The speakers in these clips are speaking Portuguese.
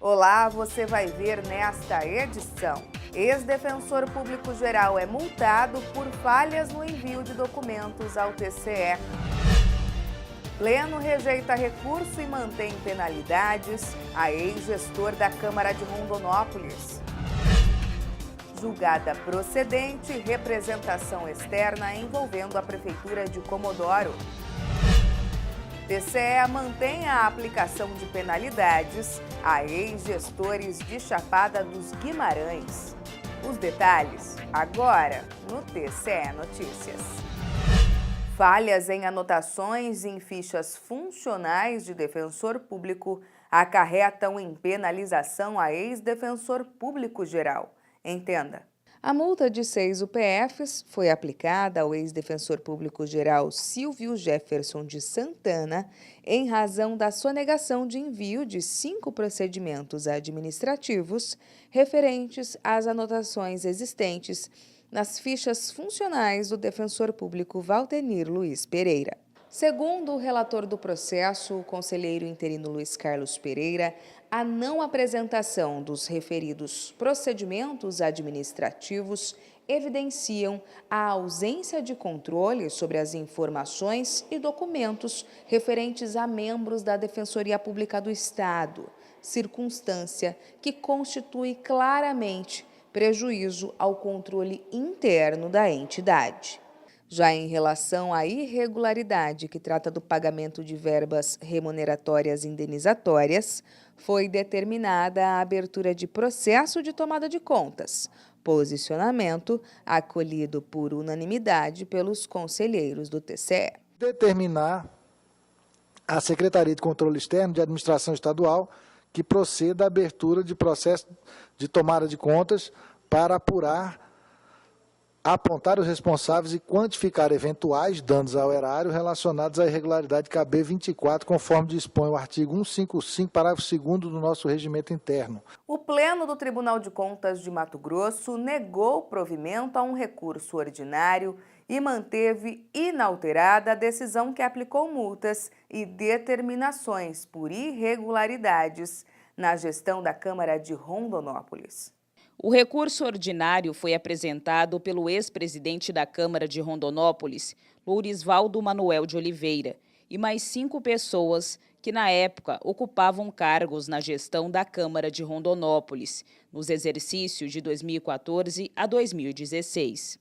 Olá, você vai ver nesta edição. Ex-defensor público geral é multado por falhas no envio de documentos ao TCE. Pleno rejeita recurso e mantém penalidades a ex-gestor da Câmara de Rondonópolis. Julgada procedente representação externa envolvendo a Prefeitura de Comodoro. TCE mantém a aplicação de penalidades a ex-gestores de Chapada dos Guimarães. Os detalhes agora no TCE Notícias. Falhas em anotações em fichas funcionais de defensor público acarretam em penalização a ex-defensor público geral. Entenda. A multa de 6 UPFs foi aplicada ao ex-defensor público geral Silvio Jefferson de Santana em razão da sonegação de envio de 5 procedimentos administrativos referentes às anotações existentes nas fichas funcionais do defensor público Valtenir Luiz Pereira. Segundo o relator do processo, o conselheiro interino Luiz Carlos Pereira, a não apresentação dos referidos procedimentos administrativos evidenciam a ausência de controle sobre as informações e documentos referentes a membros da Defensoria Pública do Estado, circunstância que constitui claramente prejuízo ao controle interno da entidade. Já em relação à irregularidade que trata do pagamento de verbas remuneratórias indenizatórias, foi determinada a abertura de processo de tomada de contas, posicionamento acolhido por unanimidade pelos conselheiros do TCE. Determinar a Secretaria de Controle Externo de Administração Estadual que proceda à abertura de processo de tomada de contas para apontar os responsáveis e quantificar eventuais danos ao erário relacionados à irregularidade KB 24, conforme dispõe o artigo 155, parágrafo 2º do nosso regimento interno. O Pleno do Tribunal de Contas de Mato Grosso negou provimento a um recurso ordinário e manteve inalterada a decisão que aplicou multas e determinações por irregularidades na gestão da Câmara de Rondonópolis. O recurso ordinário foi apresentado pelo ex-presidente da Câmara de Rondonópolis, Lourisvaldo Manuel de Oliveira, e mais 5 pessoas que, na época, ocupavam cargos na gestão da Câmara de Rondonópolis, nos exercícios de 2014 a 2016.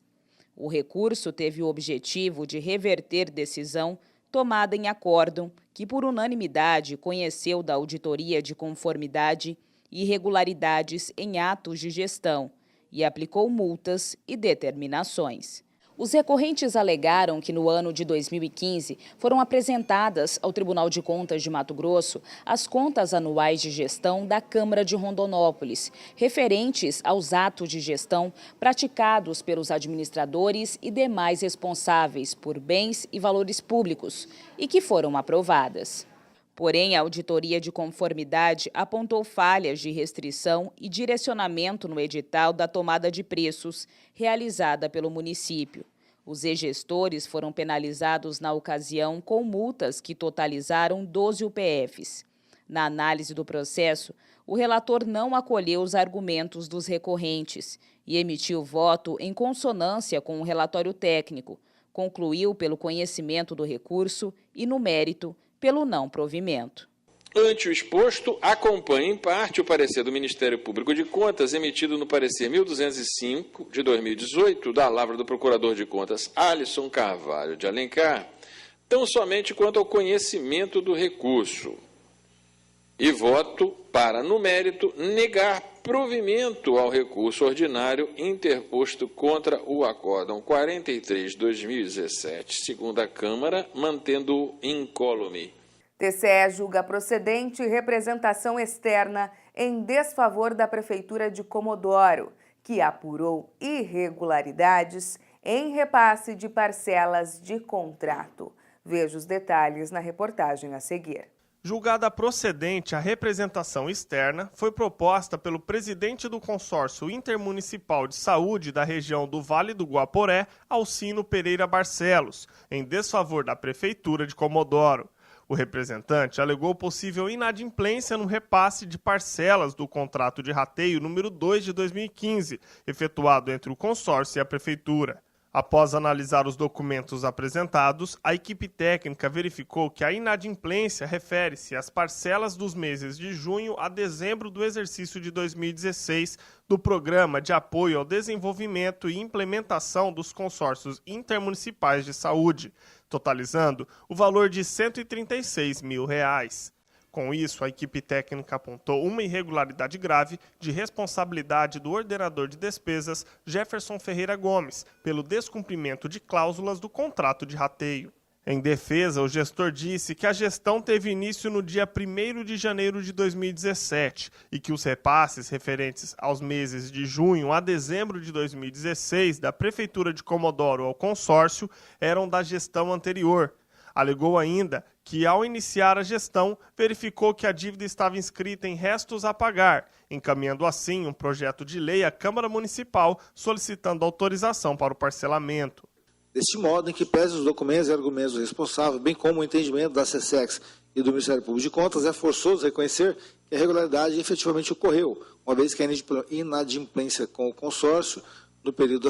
O recurso teve o objetivo de reverter decisão tomada em acórdão que, por unanimidade, conheceu da auditoria de conformidade irregularidades em atos de gestão e aplicou multas e determinações. Os recorrentes alegaram que no ano de 2015 foram apresentadas ao Tribunal de Contas de Mato Grosso as contas anuais de gestão da Câmara de Rondonópolis, referentes aos atos de gestão praticados pelos administradores e demais responsáveis por bens e valores públicos e que foram aprovadas. Porém, a auditoria de conformidade apontou falhas de restrição e direcionamento no edital da tomada de preços realizada pelo município. Os ex-gestores foram penalizados na ocasião com multas que totalizaram 12 UPFs. Na análise do processo, o relator não acolheu os argumentos dos recorrentes e emitiu voto em consonância com o relatório técnico. Concluiu pelo conhecimento do recurso e, no mérito, pelo não provimento. Ante o exposto, acompanhe em parte o parecer do Ministério Público de Contas, emitido no parecer 1205 de 2018, da lavra do Procurador de Contas Alisson Carvalho de Alencar, tão somente quanto ao conhecimento do recurso. E voto para, no mérito, negar provimento ao recurso ordinário interposto contra o Acórdão 43/2017, segunda Câmara, mantendo-o incólume. TCE julga procedente representação externa em desfavor da Prefeitura de Comodoro, que apurou irregularidades em repasse de parcelas de contrato. Veja os detalhes na reportagem a seguir. Julgada procedente, a representação externa foi proposta pelo presidente do Consórcio Intermunicipal de Saúde da região do Vale do Guaporé, Alcino Pereira Barcelos, em desfavor da Prefeitura de Comodoro. O representante alegou possível inadimplência no repasse de parcelas do contrato de rateio número 2 de 2015, efetuado entre o consórcio e a prefeitura. Após analisar os documentos apresentados, a equipe técnica verificou que a inadimplência refere-se às parcelas dos meses de junho a dezembro do exercício de 2016 do Programa de Apoio ao Desenvolvimento e Implementação dos Consórcios Intermunicipais de Saúde, totalizando o valor de R$ 136 mil. Com isso, a equipe técnica apontou uma irregularidade grave de responsabilidade do ordenador de despesas Jefferson Ferreira Gomes, pelo descumprimento de cláusulas do contrato de rateio. Em defesa, o gestor disse que a gestão teve início no dia 1º de janeiro de 2017 e que os repasses referentes aos meses de junho a dezembro de 2016 da Prefeitura de Comodoro ao consórcio eram da gestão anterior. Alegou ainda que, ao iniciar a gestão, verificou que a dívida estava inscrita em restos a pagar, encaminhando assim um projeto de lei à Câmara Municipal solicitando autorização para o parcelamento. Deste modo, em que pese os documentos e argumentos do responsável, bem como o entendimento da SESEX e do Ministério Público de Contas, é forçoso reconhecer que a irregularidade efetivamente ocorreu, uma vez que a inadimplência com o consórcio, no período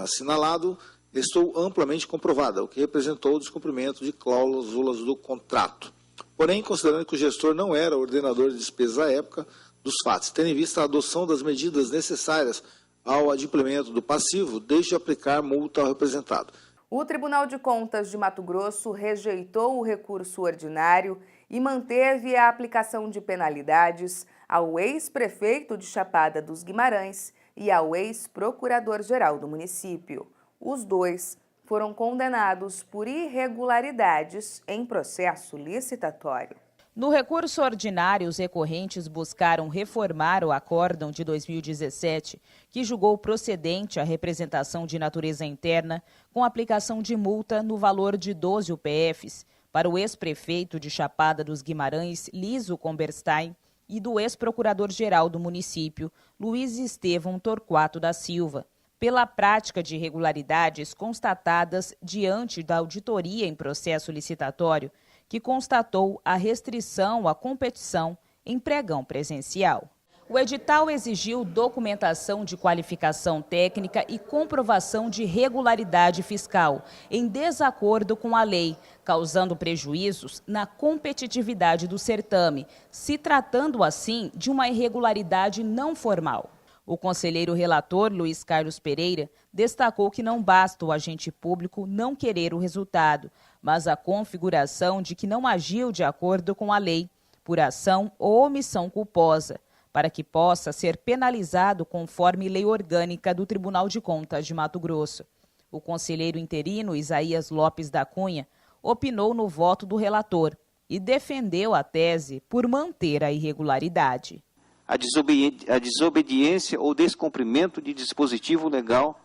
assinalado, estou amplamente comprovada, o que representou o descumprimento de cláusulas do contrato. Porém, considerando que o gestor não era ordenador de despesas à época dos fatos, tendo em vista a adoção das medidas necessárias ao adimplemento do passivo, deixe de aplicar multa ao representado. O Tribunal de Contas de Mato Grosso rejeitou o recurso ordinário e manteve a aplicação de penalidades ao ex-prefeito de Chapada dos Guimarães e ao ex-procurador-geral do município. Os dois foram condenados por irregularidades em processo licitatório. No recurso ordinário, os recorrentes buscaram reformar o acórdão de 2017, que julgou procedente a representação de natureza interna com aplicação de multa no valor de 12 UPFs para o ex-prefeito de Chapada dos Guimarães, Liso Comberstein, e do ex-procurador-geral do município, Luiz Estevão Torquato da Silva, pela prática de irregularidades constatadas diante da auditoria em processo licitatório, que constatou a restrição à competição em pregão presencial. O edital exigiu documentação de qualificação técnica e comprovação de regularidade fiscal, em desacordo com a lei, causando prejuízos na competitividade do certame, se tratando assim de uma irregularidade não formal. O conselheiro relator, Luiz Carlos Pereira, destacou que não basta o agente público não querer o resultado, mas a configuração de que não agiu de acordo com a lei, por ação ou omissão culposa, para que possa ser penalizado conforme lei orgânica do Tribunal de Contas de Mato Grosso. O conselheiro interino Isaías Lopes da Cunha opinou no voto do relator e defendeu a tese por manter a irregularidade. A desobediência ou descumprimento de dispositivo legal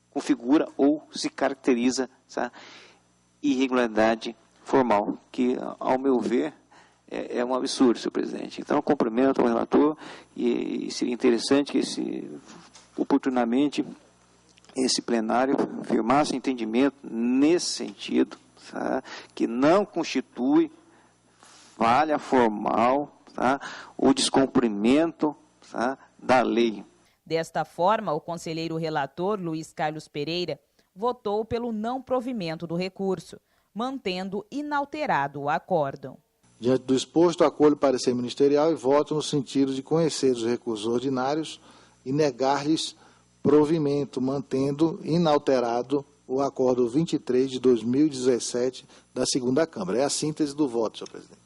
configura ou se caracteriza essa irregularidade formal, que, ao meu ver, é um absurdo, senhor presidente. Então, eu cumprimento ao relator e seria interessante que, oportunamente, esse plenário firmasse entendimento nesse sentido, tá? Que não constitui falha formal, tá? O descumprimento, tá? Da lei. Desta forma, o conselheiro relator, Luiz Carlos Pereira, votou pelo não provimento do recurso, mantendo inalterado o acórdão. Diante do exposto, acolho o parecer ministerial e voto no sentido de conhecer os recursos ordinários e negar-lhes provimento, mantendo inalterado o acordo 23 de 2017 da segunda Câmara. É a síntese do voto, senhor presidente.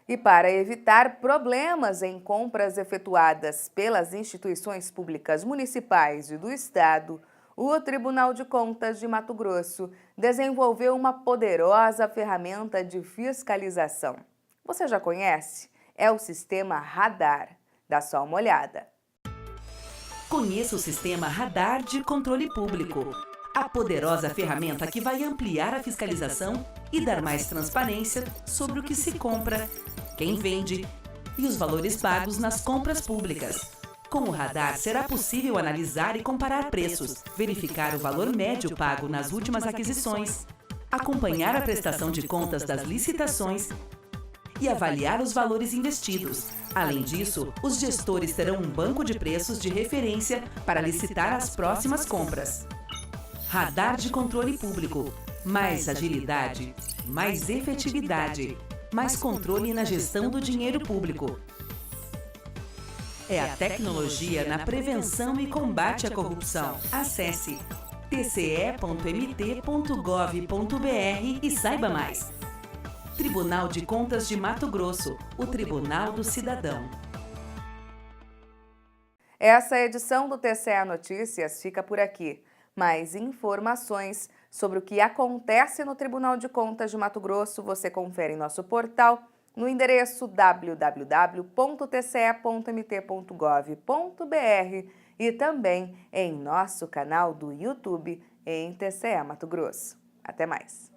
E para evitar problemas em compras efetuadas pelas instituições públicas municipais e do Estado, o Tribunal de Contas de Mato Grosso desenvolveu uma poderosa ferramenta de fiscalização. Você já conhece? É o sistema Radar. Dá só uma olhada. Conheça o sistema Radar de Controle Público. A poderosa ferramenta que vai ampliar a fiscalização e dar mais transparência sobre o que se compra, quem vende e os valores pagos nas compras públicas. Com o radar será possível analisar e comparar preços, verificar o valor médio pago nas últimas aquisições, acompanhar a prestação de contas das licitações e avaliar os valores investidos. Além disso, os gestores terão um banco de preços de referência para licitar as próximas compras. Radar de controle público. Mais agilidade, mais efetividade, mais controle na gestão do dinheiro público. É a tecnologia na prevenção e combate à corrupção. Acesse tce.mt.gov.br e saiba mais. Tribunal de Contas de Mato Grosso, o Tribunal do Cidadão. Essa edição do TCE Notícias fica por aqui. Mais informações sobre o que acontece no Tribunal de Contas de Mato Grosso você confere em nosso portal no endereço www.tce.mt.gov.br e também em nosso canal do YouTube em TCE Mato Grosso. Até mais!